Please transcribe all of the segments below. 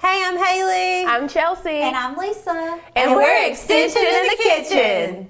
Hey, I'm Haley. I'm Chelsea. And I'm Lisa. And we're Extension in the Kitchen.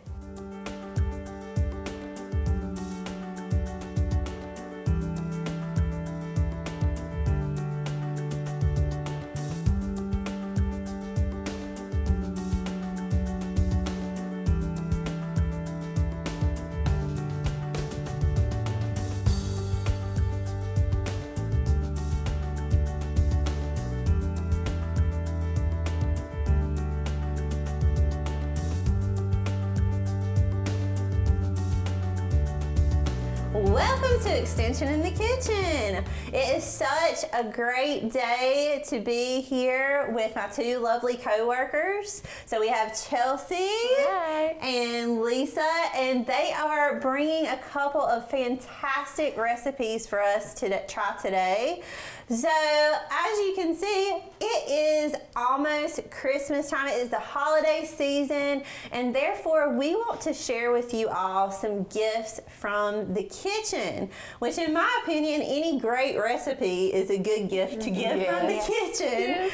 Welcome to Extension in the Kitchen. It is such a great day to be here with my two lovely co-workers. So we have Chelsea Hi. and Lisa, and they are bringing a couple of fantastic recipes for us to try today. So as you can see, it is almost Christmas time. It is the holiday season, and therefore we want to share with you all some gifts from the kitchen, which in my opinion, any great recipe is a good gift to give from the kitchen.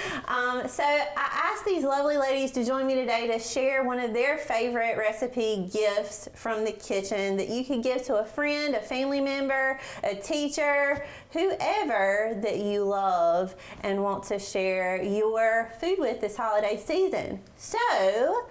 So I asked these lovely ladies to join me today to share one of their favorite recipe gifts from the kitchen that you could give to a friend, a family member, a teacher, whoever that you love and want to share your food with this holiday season. So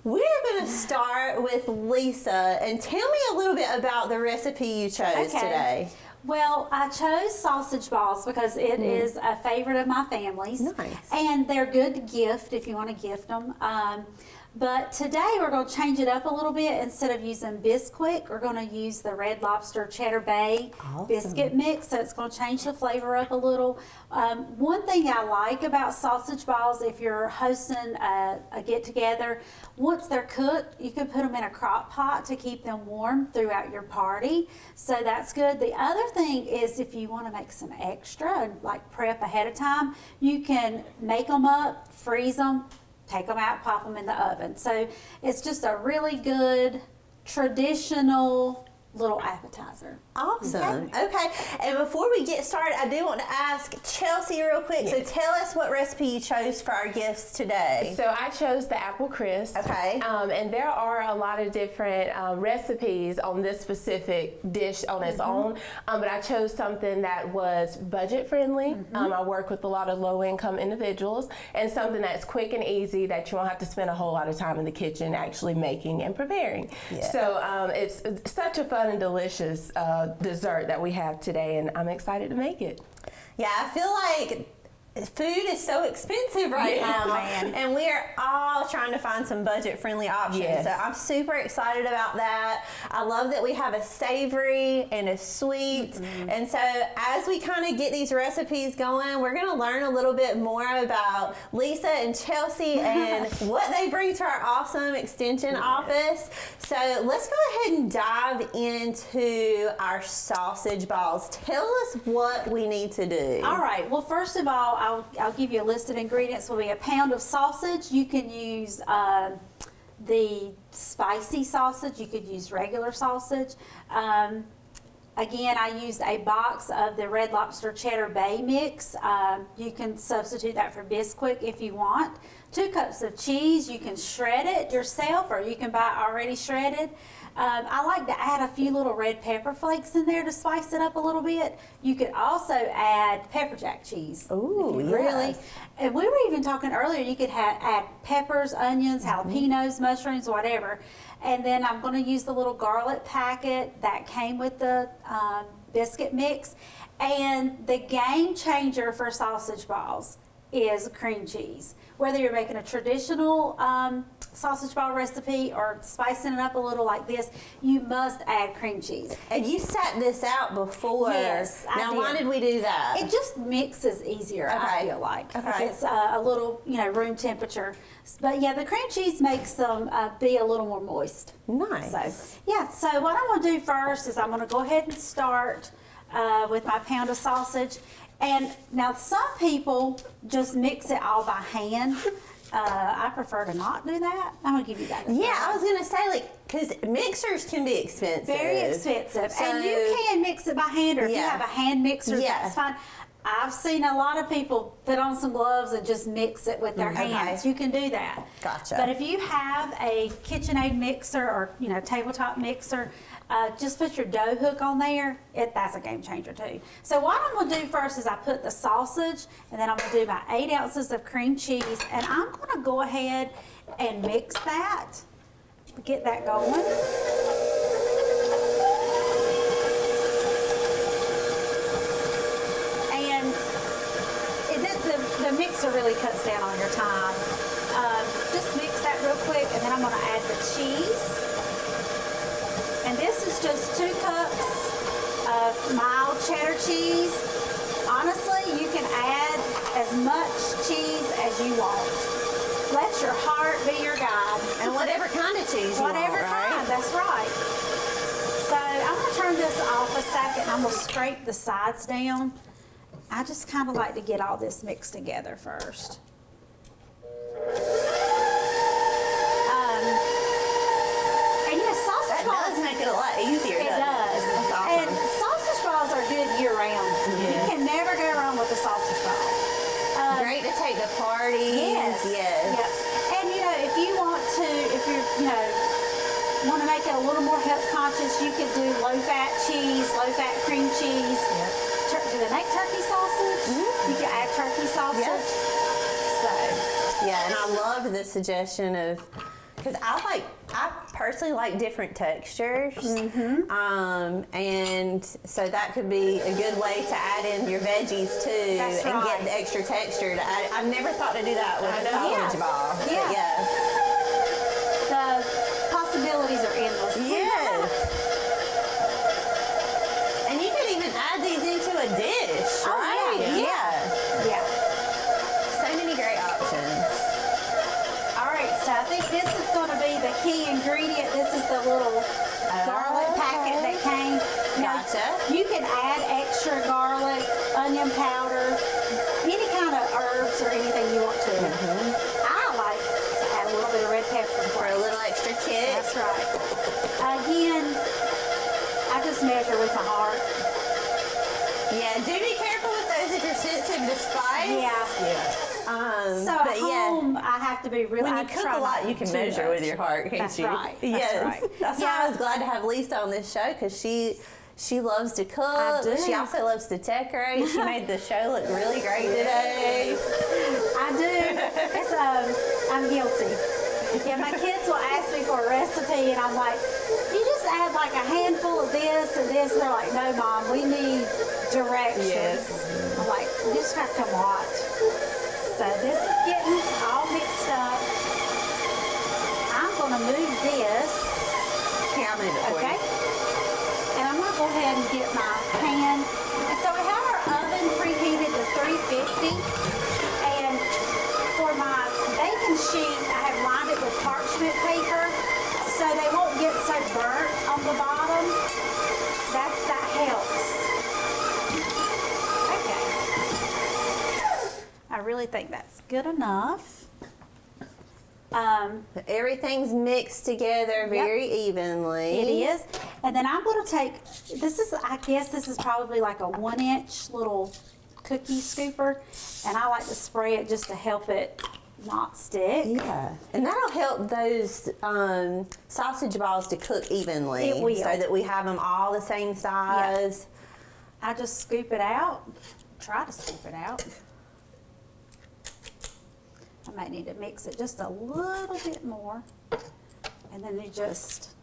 we're going to start with Lisa, and tell me a little bit about the recipe you chose today. Well, I chose sausage balls because it is a favorite of my family's. Nice. And they're good to gift if you want to gift them. But today we're going to change it up a little bit. Instead of using Bisquick, we're going to use the Red Lobster Cheddar Bay biscuit mix. So it's going to change the flavor up a little. One thing I like about sausage balls, if you're hosting a get-together, once they're cooked, you can put them in a crock pot to keep them warm throughout your party. So that's good. The other thing is if you want to make some extra and like prep ahead of time, you can make them up, freeze them, take them out, pop them in the oven. So it's just a really good traditional little appetizer. Awesome. Okay. And before we get started, I do want to ask Chelsea real quick. So tell us what recipe you chose for our gifts today. So I chose the apple crisp. Okay. And there are a lot of different recipes on this specific dish on its own. But I chose something that was budget friendly. I work with a lot of low income individuals, and something that's quick and easy that you won't have to spend a whole lot of time in the kitchen actually making and preparing. Yeah. So it's such a fun and delicious dessert that we have today, and I'm excited to make it. Yeah, I feel like food is so expensive right now, and we are all trying to find some budget-friendly options. Yes. So I'm super excited about that. I love that we have a savory and a sweet, and so as we kind of get these recipes going, we're going to learn a little bit more about Lisa and Chelsea and what they bring to our awesome extension office. So let's go ahead and dive into our sausage balls. Tell us what we need to do. All right. Well, first of all, I'll give you a list of ingredients. Will be a pound of sausage. You can use the spicy sausage. You could use regular sausage. Again, I used a box of the Red Lobster Cheddar Bay mix. You can substitute that for Bisquick if you want. 2 cups of cheese. You can shred it yourself, or you can buy already shredded. I like to add a few little red pepper flakes in there to spice it up a little bit. You could also add pepper jack cheese. Ooh, if you really. yes. And we were even talking earlier, you could add peppers, onions, jalapenos, mushrooms, whatever. And then I'm going to use the little garlic packet that came with the biscuit mix. And the game changer for sausage balls is cream cheese. Whether you're making a traditional sausage ball recipe or spicing it up a little like this, you must add cream cheese. And you set this out before. Yes, I Now, did. why did we do that? It just mixes easier, I Okay. feel like. Okay. If it's a little, room temperature. But yeah, the cream cheese makes them be a little more moist. Nice. So, yeah, so what I'm going to do first is I'm going to go ahead and start with my pound of sausage. And now some people just mix it all by hand. I prefer to not do that. I'm gonna give you that. Yeah, I was gonna say, because mixers can be expensive. Very expensive. So, and you can mix it by hand, or if you have a hand mixer, that's fine. I've seen a lot of people put on some gloves and just mix it with their Okay. hands. You can do that. Gotcha. But if you have a KitchenAid mixer or tabletop mixer, just put your dough hook on there. That's a game changer too. So what I'm gonna do first is I put the sausage, and then I'm gonna do my 8 ounces of cream cheese, and I'm gonna go ahead and mix that. Get that going. The mixer really cuts down on your time. Just mix that real quick, and then I'm going to add the cheese. And this is just 2 cups of mild cheddar cheese. Honestly, you can add as much cheese as you want. Let your heart be your guide. And whatever kind of cheese you Whatever want, right? kind, that's right. So I'm going to turn this off a second. I'm going to scrape the sides down. I just kind of like to get all this mixed together first. And sausage That balls. does make it a lot easier, It doesn't does. it? That's And awesome. sausage balls are good year round. You Yes. can never go wrong with a sausage ball. Great to take to parties. Yes. Yes. Yep. And if you want to, if you're, want to make it a little more health conscious, you could do low fat cheese, low fat cream cheese. Do they make turkey sausage? You can add turkey sausage. Yep. So, Yeah, and I loved the suggestion of, because I personally like different textures, and so that could be a good way to add in your veggies too, That's and right. get the extra texture. I've never thought to do that with I a know. sausage Yeah. ball. But Yeah. the possibilities are endless. Yes. And you could even add these into a dish, Oh, right? yeah. Yeah. So many great options. All right, so I think this is going to be the key ingredient. This is the little garlic packet that came. Now, Gotcha. you can add extra garlic, onion powder, any kind of herbs or anything you want to. I like to add a little bit of red pepper For a little extra kick. That's right. Again, I just measure with my heart. Yeah, do be careful with those if you're sensitive to spice. Yeah. So but at home, I have to be really. when I you cook try a lot, not you can too measure much. with your heart, can't That's you? right. That's Yes. right. That's why Yeah. I was glad to have Lisa on this show, because she loves to cook. I do. She also loves to decorate. She made the show look really great today. I do. It's I'm guilty. Yeah, my kids will ask me for a recipe, and I'm like, you just add like a handful of this and this. And they're like, no, Mom, we need directions. Yes. I'm like, you just have to watch. So this is getting all mixed up. I'm gonna move this. Here, I'll move it for Okay. you. And I'm gonna go ahead and get my pan. And so we have our oven preheated to 350. And for my baking sheet, I have lined it with parchment paper so they won't get so burnt on the bottom. That helps. Okay. I really think that's good enough. Everything's mixed together very evenly. It is. And then I'm going to take, I guess this is probably like a 1-inch little cookie scooper. And I like to spray it just to help it not stick. Yeah, and that'll help those sausage balls to cook evenly. It will. So that we have them all the same size. I just scoop it out. Try to scoop it out. I might need to mix it just a little bit more. And then you just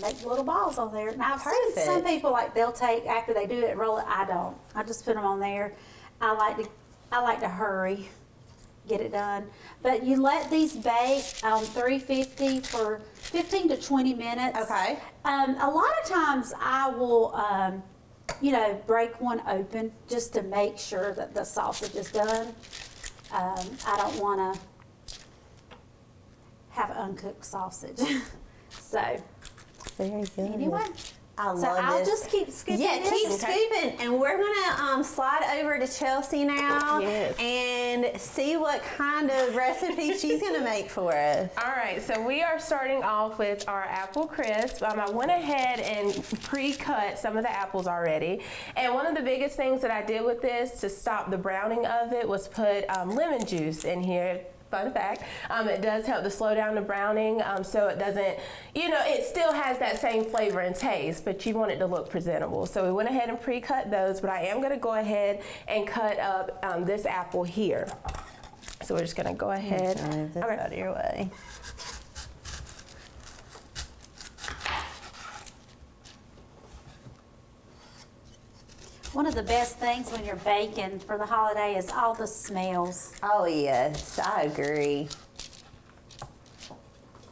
make little balls on there. Now I've seen some Perfect. people they'll take after they do it, roll it. I don't. I just put them on there. I like to hurry, get it done. But you let these bake on 350 for 15 to 20 minutes. Okay. A lot of times I will, break one open just to make sure that the sausage is done. I don't want to have uncooked sausage. So Very good. anyway, I So love I'll this. just keep scooping Yeah, this. keep Okay. scooping, and we're gonna slide over to Chelsea now Yes. and see what kind of recipe she's gonna make for us. All right, so we are starting off with our apple crisp. I went ahead and pre-cut some of the apples already. And one of the biggest things that I did with this to stop the browning of it was put lemon juice in here. Fun fact, it does help to slow down the browning, so it doesn't, it still has that same flavor and taste, but you want it to look presentable. So we went ahead and pre-cut those, but I am gonna go ahead and cut up this apple here. So we're just gonna go ahead. Move this Okay. out of your way. One of the best things when you're baking for the holiday is all the smells. Oh yes, I agree.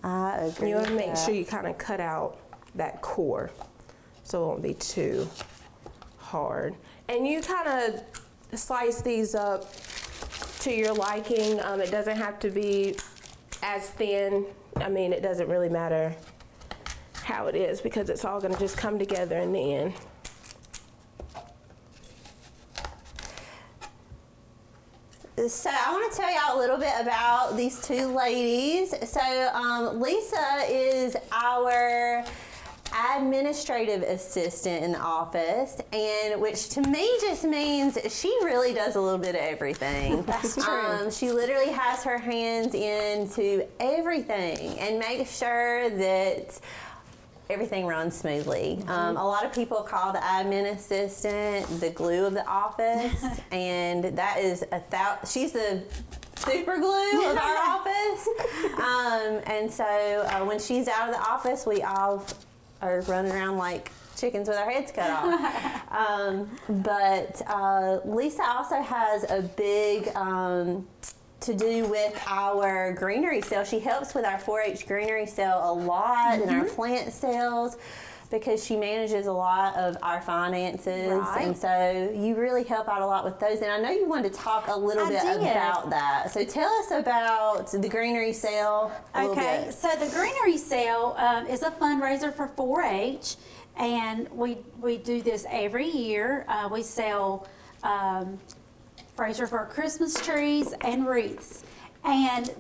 I agree. You want to with make that. sure you kind of cut out that core so it won't be too hard. And you kind of slice these up to your liking. It doesn't have to be as thin. I mean, it doesn't really matter how it is because it's all going to just come together in the end. So I want to tell y'all a little bit about these two ladies. So Lisa is our administrative assistant in the office, and which to me just means she really does a little bit of everything. That's true. She literally has her hands into everything and makes sure that everything runs smoothly. A lot of people call the admin assistant the glue of the office, and that is she's the super glue of our office. And so when she's out of the office, we all are running around like chickens with our heads cut off. But Lisa also has a big to do with our greenery sale. She helps with our 4-H greenery sale a lot and our plant sales because she manages a lot of our finances. Right. And so you really help out a lot with those. And I know you wanted to talk a little I bit did. about that. So tell us about the greenery sale a little Okay, bit. so the greenery sale is a fundraiser for 4-H, and we do this every year. We sell Fraser for Christmas trees and wreaths. And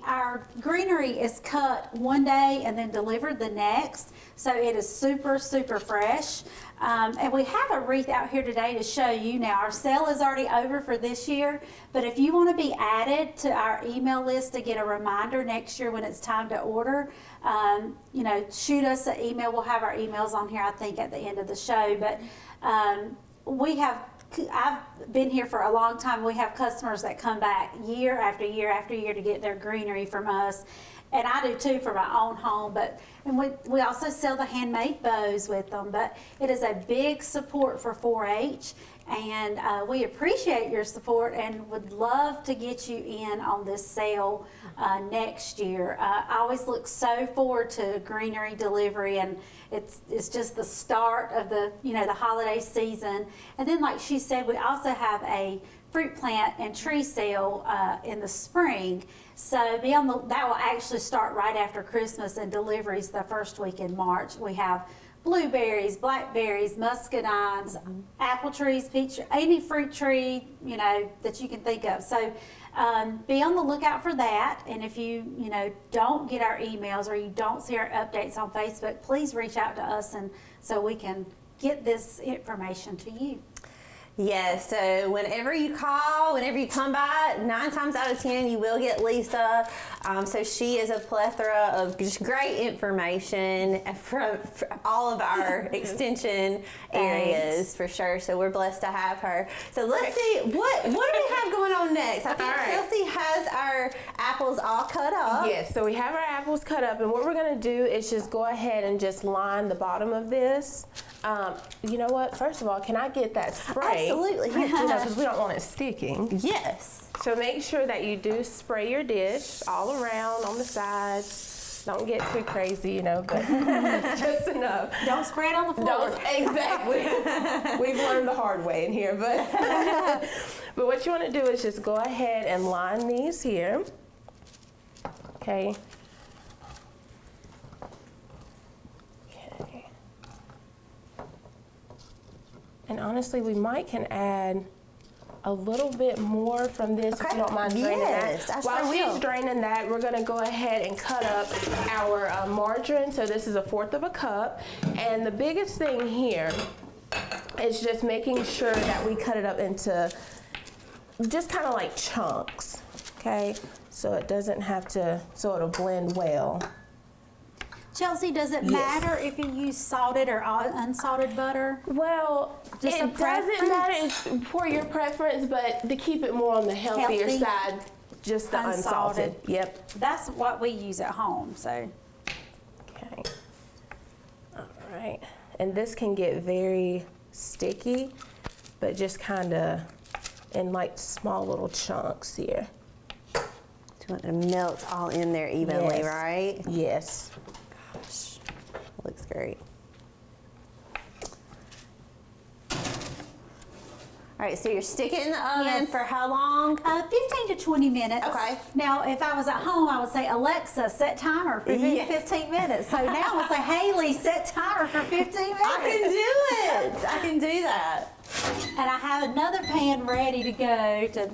our greenery is cut one day and then delivered the next. So it is super, super fresh. And we have a wreath out here today to show you. Now, our sale is already over for this year, but if you want to be added to our email list to get a reminder next year when it's time to order, shoot us an email. We'll have our emails on here, I think, at the end of the show. But I've been here for a long time. We have customers that come back year after year after year to get their greenery from us. And I do too for my own home, and we also sell the handmade bows with them. But it is a big support for 4-H, and we appreciate your support and would love to get you in on this sale next year. I always look so forward to greenery delivery, and it's just the start of the holiday season. And then, like she said, we also have a fruit plant and tree sale in the spring. So that will actually start right after Christmas, and deliveries the first week in March. We have blueberries, blackberries, muscadines, apple trees, peach, any fruit tree that you can think of. So be on the lookout for that. And if you don't get our emails or you don't see our updates on Facebook, please reach out to us and so we can get this information to you. Yes, so whenever you call, whenever you come by, 9 times out of 10 you will get Lisa. So she is a plethora of just great information from all of our extension areas for sure. So we're blessed to have her. So let's see, what do we have going on next? I think All right. Chelsea has our apples all cut up. Yes, so we have our apples cut up, and what we're gonna do is just go ahead and just line the bottom of this. You know what? First of all, can I get that spray? Absolutely. Because we don't want it sticking. Yes. So make sure that you do spray your dish all around on the sides. Don't get too crazy, but just enough. Don't spray it on the floor. Exactly. We've learned the hard way in here, but what you want to do is just go ahead and line these here. Okay. Okay. And honestly, we can add a little bit more from this if Okay. you don't mind draining Yes, that. I While sure she's will. draining that, we're gonna go ahead and cut up our margarine. So this is 1/4 of a cup. And the biggest thing here is just making sure that we cut it up into just kind of like chunks, okay? So it doesn't have to, so it'll blend well. Chelsea, does it Yes. matter if you use salted or unsalted butter? Well, Just a it doesn't matter preference? it's for your preference, but to keep it more on the healthier Healthy. side, just the unsalted. Yep. That's what we use at home, so. Okay. All right. And this can get very sticky, but just kind of in like small little chunks here. You want it to melt all in there evenly, Yes. right? Yes. Gosh, looks great. All right, so you're sticking it in the oven Yes. for how long? 15 to 20 minutes. Okay. Now, if I was at home, I would say, Alexa, set timer for Yes. 15 minutes. So now I would say, Haley, set timer for 15 minutes. I can do it. I can do that. And I have another pan ready to go to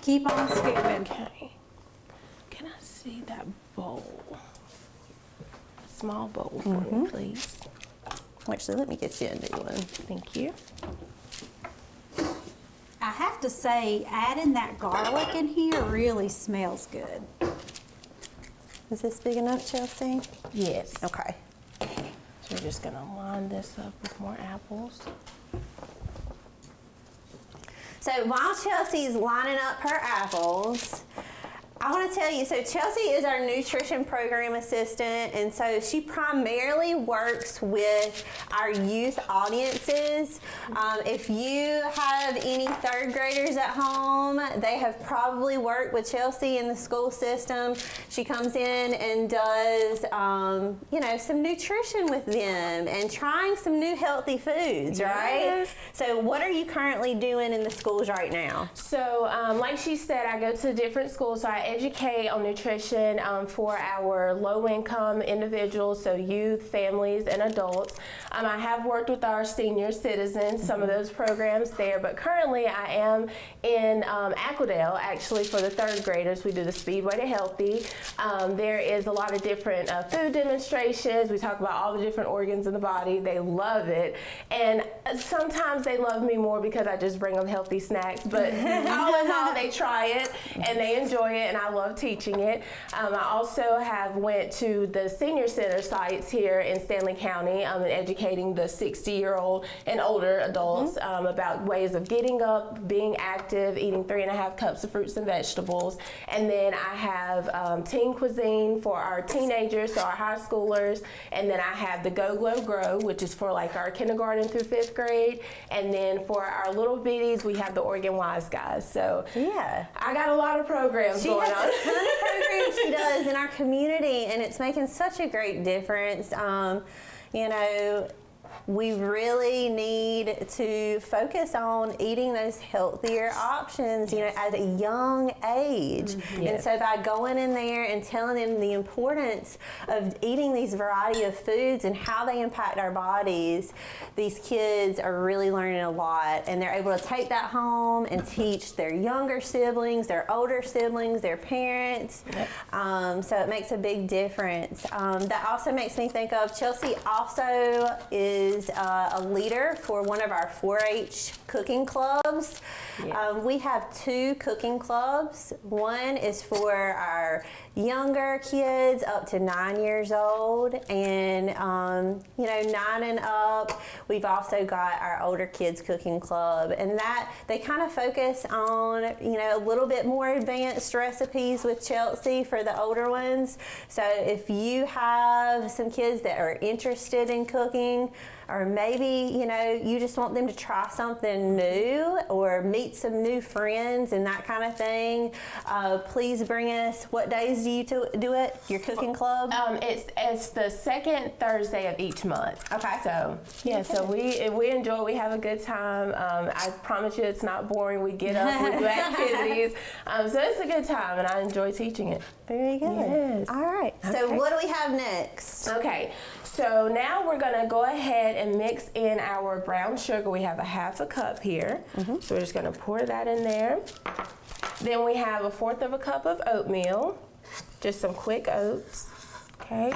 keep on scooping. Okay. Can I see that bowl? A small bowl for me, please. Actually, let me get you a new one. Thank you. I have to say, adding that garlic in here really smells good. Is this big enough, Chelsea? Yes. Okay. So we're just gonna line this up with more apples. So while Chelsea's lining up her apples, I want to tell you, so Chelsea is our nutrition program assistant, and so she primarily works with our youth audiences. If you have any third graders at home, they have probably worked with Chelsea in the school system. She comes in and does, some nutrition with them and trying some new healthy foods, right? Yes. So what are you currently doing in the schools right now? So, like she said, I go to different schools, so I educate on nutrition for our low-income individuals, so youth, families, and adults. I have worked with our senior citizens, some of those programs there, but currently I am in Aquadale, actually, for the third graders. We do the Speedway to Healthy. There is a lot of different food demonstrations. We talk about all the different organs in the body. They love it, and sometimes they love me more because I just bring them healthy snacks, but all in all, they try it and they enjoy it, and I love teaching it. I also have went to the senior center sites here in Stanley County and educating the 60-year-old and older adults about ways of getting up, being active, eating 3.5 cups of fruits and vegetables. And then I have teen cuisine for our teenagers, so our high schoolers. And then I have the Go Glow Grow, which is for like our kindergarten through 5th grade. And then for our little bitties, we have the Oregon Wise Guys. So Yeah. I got a lot of programs She going has on. a ton of programs she does in our community, and it's making such a great difference. We really need to focus on eating those healthier options, at a young age. And Yes. so by going in there and telling them the importance of eating these variety of foods and how they impact our bodies, these kids are really learning a lot, and they're able to take that home and teach their younger siblings, their older siblings, their parents. So it makes a big difference. That also makes me think of Chelsea also is a leader for one of our 4-H cooking clubs. Yes. We have 2 cooking clubs. One is for our younger kids up to 9 years old, and 9 and up. We've also got our older kids cooking club, and that they kind of focus on a little bit more advanced recipes with Chelsea for the older ones. So if you have some kids that are interested in cooking, or maybe you just want them to try something new or meet some new friends and that kind of thing, please bring us. What days do you do it? Your cooking club? It's the second Thursday of each month. Okay. So yeah, so we enjoy. We have a good time. I promise you, it's not boring. We get up, we do activities. So it's a good time, and I enjoy teaching it. Very good. Yes. All right. So Okay. what do we have next? Okay, so now we're gonna go ahead and mix in our brown sugar. We have a half a cup here. So we're just gonna pour that in there. Then we have 1/4 cup of oatmeal, just some quick oats, okay?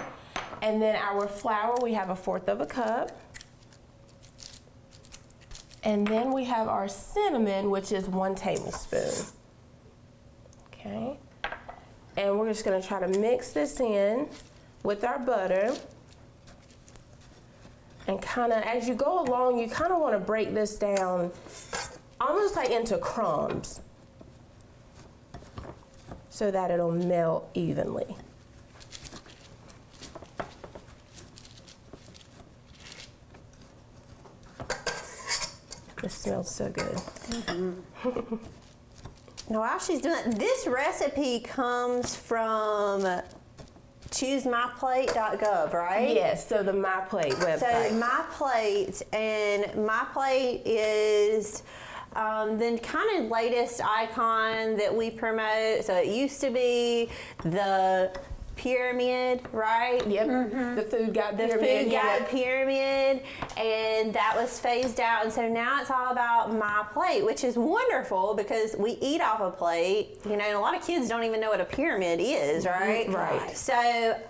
And then our flour, we have 1/4 cup. And then we have our cinnamon, which is 1 tablespoon, okay? And we're just gonna try to mix this in with our butter. And kinda, as you go along, you kinda wanna break this down almost like into crumbs so that it'll melt evenly. This smells so good. Now, while she's doing that, this recipe comes from choosemyplate.gov, right? Yes, so the MyPlate website. So MyPlate, and MyPlate is the kind of latest icon that we promote. So it used to be the pyramid, right? Yep, the food guide The pyramid. food guide pyramid, and that was phased out, and so now it's all about My Plate, which is wonderful because we eat off a plate. You know, and a lot of kids don't even know what a pyramid is, right? Right. So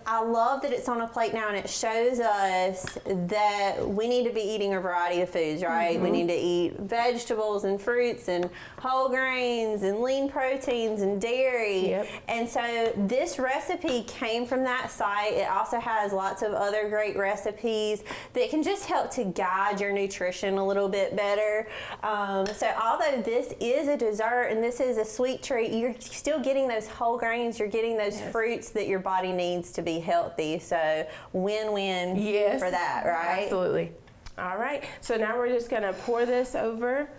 I love that it's on a plate now, and it shows us that we need to be eating a variety of foods, right? We need to eat vegetables and fruits and whole grains and lean proteins and dairy. Yep. And so this recipe came from that site. It also has lots of other great recipes that can just help to guide your nutrition a little bit better. So although this is a dessert and this is a sweet treat, you're still getting those whole grains, you're getting those fruits that your body needs to be healthy. So win-win for that, right? Absolutely. All right, so now we're just gonna pour this over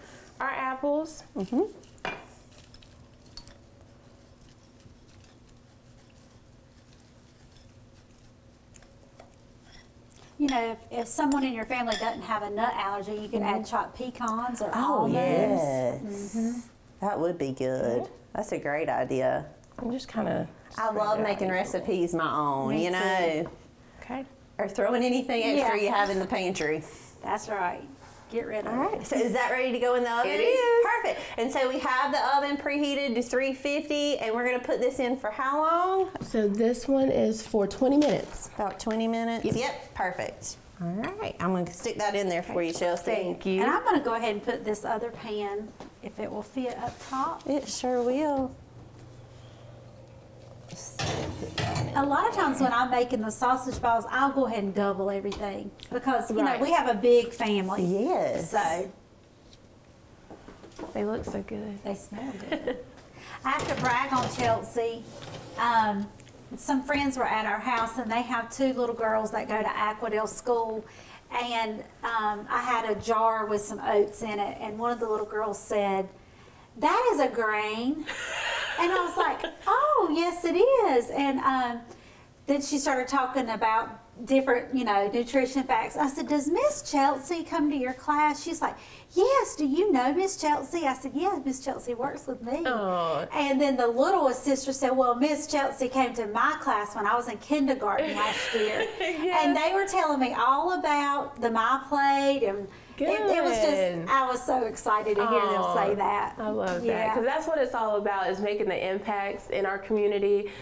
our apples. You know, if someone in your family doesn't have a nut allergy, you can add chopped pecans or almonds. Yes. That would be good. That's a great idea. I'm just kind of. I love making recipes my own, Me you know, Okay. or throwing anything extra Yeah. you have in the pantry. That's right. Get rid of All right, so is that ready to go in the oven? It is. Perfect. And so we have the oven preheated to 350, and we're going to put this in for how long? So this one is for 20 minutes. About 20 minutes? Yep, perfect. All right, I'm going to stick that in there for you, Chelsea. Thank you. And I'm going to go ahead and put this other pan, if it will fit up top. It sure will. A lot of times when I'm making the sausage balls, I'll go ahead and double everything because, you Right. know, we have a big family. Yes. So They look so good. they smell good. I have to brag on Chelsea. Some friends were at our house and they have 2 little girls that go to Aquadale School. And I had a jar with some oats in it, and one of the little girls said, "That is a grain." And I was like, "Oh, yes, it is." And then she started talking about different, you know, nutrition facts. I said, "Does Miss Chelsea come to your class?" She's like, "Yes, do you know Miss Chelsea?" I said, "Yeah, Miss Chelsea works with me." Aw. And then the littlest sister said, "Well, Miss Chelsea came to my class when I was in kindergarten last year." And they were telling me all about the My Plate, and it was Good. just, I was so excited to hear them Aw, say that. I love that Yeah. because that's what it's all about, is making the impacts in our community.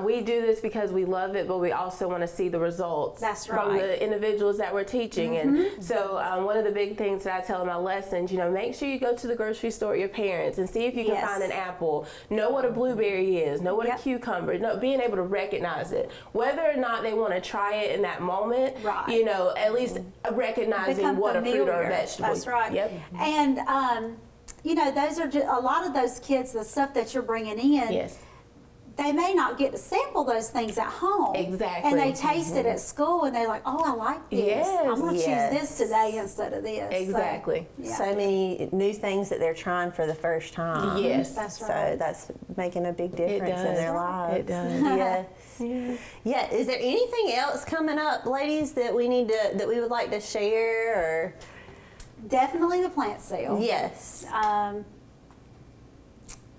We do this because we love it, but we also want to see the results That's from right. Mm-hmm. the individuals that we're teaching. And so one of the big things that I tell in my lessons, you know, make sure you go to the grocery store with your parents and see if you can Yes. find an apple, know what a blueberry is, know what Yep. a cucumber, being able to recognize it. Whether or not they want to try it in that moment, Right. you know, at least recognizing Become what a fruit or a familiar. vegetable. That's right. Yep. And you know, those are just, a lot of those kids, the stuff that you're bringing in. Yes. They may not get to sample those things at home. Exactly. And they taste it at school and they're like, "Oh, I like this. Yes, I'm going to yes. choose this today instead of this." So, Exactly. yeah. So many new things that they're trying for the first time. Yes. That's So right. that's making a big difference in does. their lives. It does. Yes. Yes. Yeah. Is there anything else coming up, ladies, that we we would like to share? Or Definitely the plant cell. yes.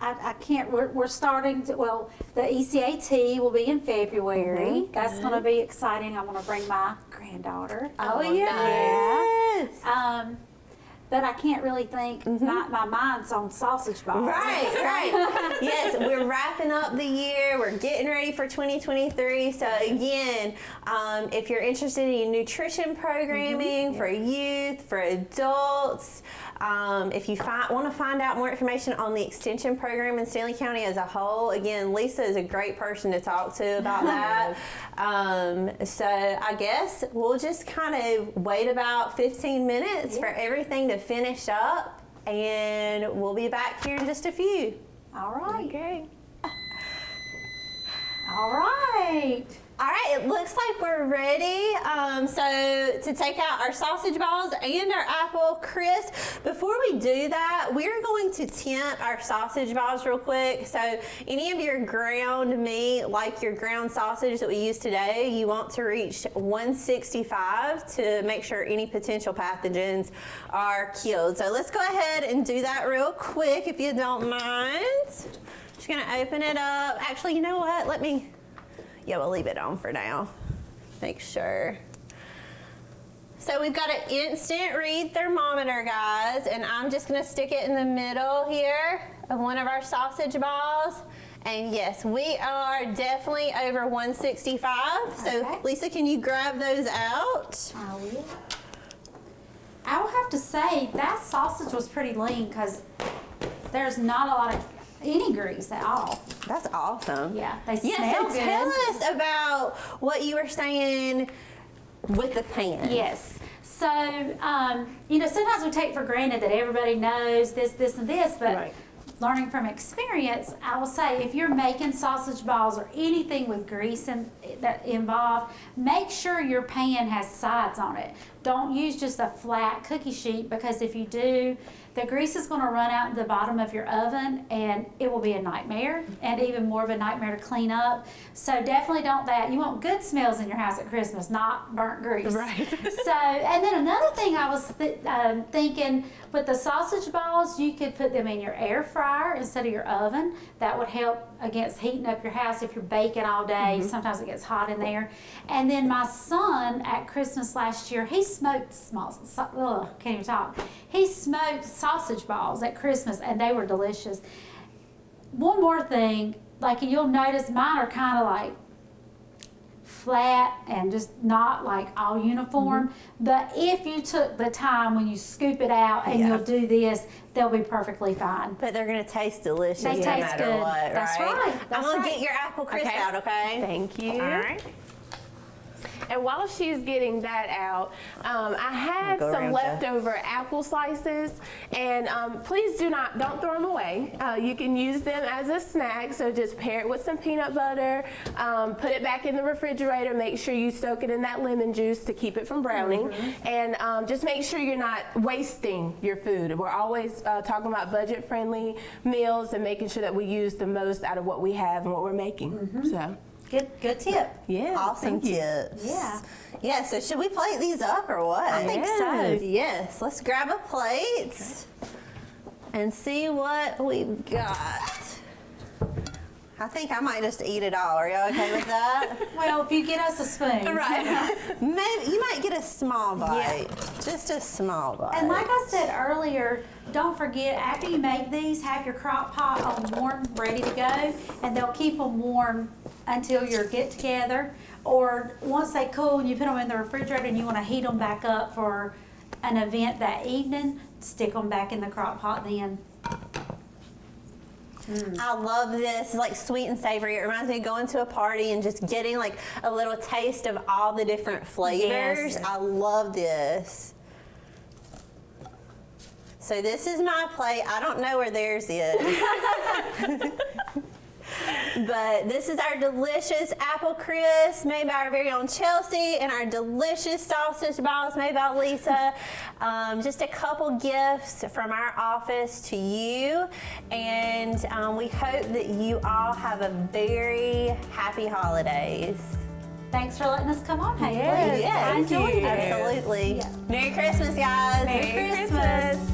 I I can't, we're starting to, well, the ECAT will be in February. That's going to be exciting. I'm going to bring my granddaughter. Oh, nice. yes. But I can't really think, my mind's on sausage balls. Right, right. Yes, we're wrapping up the year. We're getting ready for 2023. So again, if you're interested in nutrition programming for youth, for adults, if you want to find out more information on the extension program in Stanley County as a whole, again, Lisa is a great person to talk to about that. So I guess we'll just kind of wait about 15 minutes for everything to finish up, and we'll be back here in just a few. All right. Okay. All right. All right, it looks like we're ready. So to take out our sausage balls and our apple crisp. Before we do that, we're going to temp our sausage balls real quick. So any of your ground meat, like your ground sausage that we use today, you want to reach 165 to make sure any potential pathogens are killed. So let's go ahead and do that real quick if you don't mind. Just gonna open it up. Actually, you know what? Yeah, we'll leave it on for now. Make sure. So we've got an instant read thermometer, guys, and I'm just gonna stick it in the middle here of one of our sausage balls. And yes, we are definitely over 165. So Okay. Lisa, can you grab those out? I will. I will have to say that sausage was pretty lean because there's not a lot of any grease at all. That's awesome. Yeah, they Yeah, smell so good. tell us about what you were saying with the pan. Yes. So, sometimes we take for granted that everybody knows this, and this, but Right. learning from experience, I will say if you're making sausage balls or anything with grease that involved, make sure your pan has sides on it. Don't use just a flat cookie sheet, because if you do, the grease is going to run out in the bottom of your oven and it will be a nightmare, and even more of a nightmare to clean up. So definitely don't that. You want good smells in your house at Christmas, not burnt grease. Right. So, and then another thing I was thinking, with the sausage balls, you could put them in your air fryer instead of your oven. That would help against heating up your house if you're baking all day. Sometimes it gets hot in there. And then my son at Christmas last year, he smoked can't even talk. He smoked sausage balls at Christmas, and they were delicious. One more thing, like you'll notice mine are kind of like flat and just not like all uniform. But if you took the time when you scoop it out and you'll do this, they'll be perfectly fine. But they're gonna taste delicious They no taste matter good. what, That's right. I'm That's gonna right. get your apple crisp Okay. out, okay? Thank you. All right. And while she's getting that out, I had Go some around, leftover apple slices, and please don't throw them away. You can use them as a snack, so just pair it with some peanut butter, put it back in the refrigerator, make sure you soak it in that lemon juice to keep it from browning, and just make sure you're not wasting your food. We're always talking about budget-friendly meals and making sure that we use the most out of what we have and what we're making. So. Good tip. Yeah, Awesome thank you. tips. Yeah. Yeah, so should we plate these up or what? I think so. Yes, let's grab a plate and see what we've got. I think I might just eat it all. Are y'all okay with that? Well, if you get us a spoon. Right. Maybe you might get a small bite. Just a small bite. And like I said earlier, don't forget, after you make these, have your crock pot on warm, ready to go, and they'll keep them warm until your get together. Or once they cool and you put them in the refrigerator and you want to heat them back up for an event that evening, stick them back in the crock pot then. I love this. It's like sweet and savory. It reminds me of going to a party and just getting like a little taste of all the different flavors. Yes. I love this. So this is my plate. I don't know where theirs is. But this is our delicious apple crisp made by our very own Chelsea, and our delicious sausage balls made by Lisa. Just a couple gifts from our office to you, and we hope that you all have a very happy holidays. Thanks for letting us come on, Haley. Yes, Yes, I enjoyed it. absolutely. Yeah. Merry Christmas, guys. Merry Christmas.